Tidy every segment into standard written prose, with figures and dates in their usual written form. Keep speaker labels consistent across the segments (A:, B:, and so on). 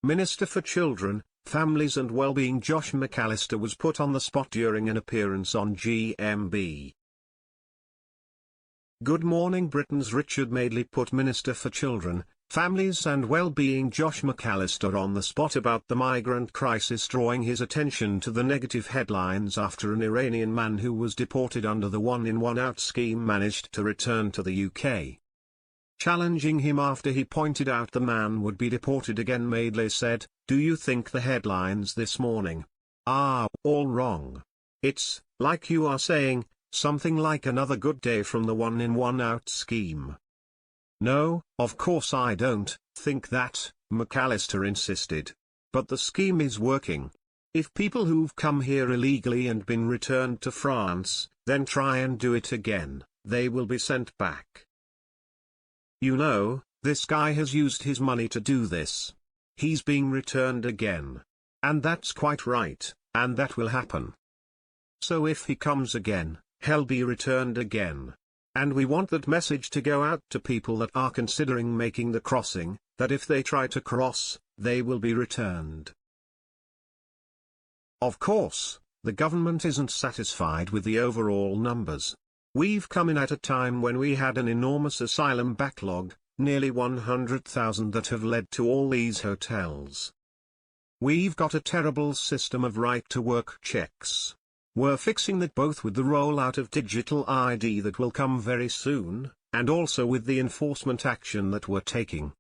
A: Minister for Children, Families and Wellbeing Josh McAlister was put on the spot during an appearance on GMB. Good morning. Britain's Richard Madeley put Minister for Children, Families and Wellbeing Josh McAlister on the spot about the migrant crisis, drawing his attention to the negative headlines after an Iranian man who was deported under the one-in-one-out scheme managed to return to the UK. Challenging him after he pointed out the man would be deported again, Madeley said, "Do you think the headlines this morning are all wrong? It's like you are saying something like another good day from the one-in-one-out scheme." "No, of course I don't think that," McAlister insisted. "But the scheme is working. If people who've come here illegally and been returned to France, then try and do it again, they will be sent back. You know, this guy has used his money to do this. He's being returned again. And that's quite right, and that will happen. So if he comes again, he'll be returned again. And we want that message to go out to people that are considering making the crossing, that if they try to cross, they will be returned." Of course, the government isn't satisfied with the overall numbers. We've come in at a time when we had an enormous asylum backlog, nearly 100,000 that have led to all these hotels. We've got a terrible system of right-to-work checks. We're fixing that both with the rollout of digital ID that will come very soon, and also with the enforcement action that we're taking.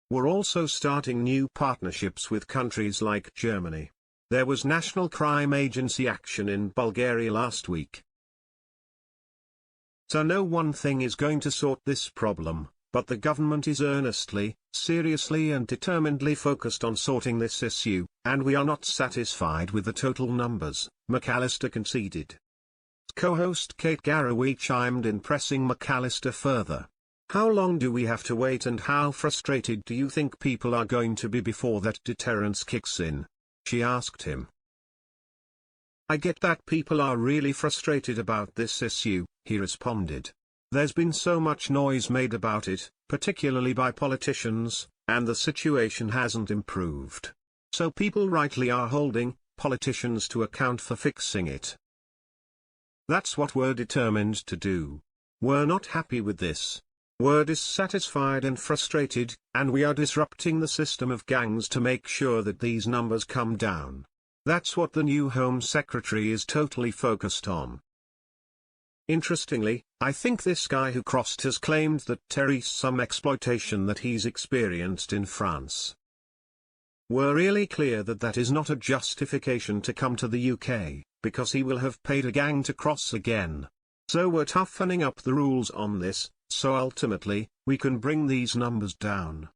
A: We're also starting new partnerships with countries like Germany. There was National Crime Agency action in Bulgaria last week. So no one thing is going to sort this problem, but the government is earnestly, seriously and determinedly focused on sorting this issue, and we are not satisfied with the total numbers, McAlister conceded. Co-host Kate Garraway chimed in, pressing McAlister further. "How long do we have to wait, and how frustrated do you think people are going to be before that deterrence kicks in?" she asked him. "I get that people are really frustrated about this issue," he responded. "There's been so much noise made about it, particularly by politicians, and the situation hasn't improved. So people rightly are holding politicians to account for fixing it. That's what we're determined to do. We're not happy with this. We're dissatisfied and frustrated, and we are disrupting the system of gangs to make sure that these numbers come down. That's what the new Home Secretary is totally focused on." Interestingly, I think this guy who crossed has claimed that there is some exploitation that he's experienced in France. We're really clear that that is not a justification to come to the UK, because he will have paid a gang to cross again. So we're toughening up the rules on this, so ultimately, we can bring these numbers down.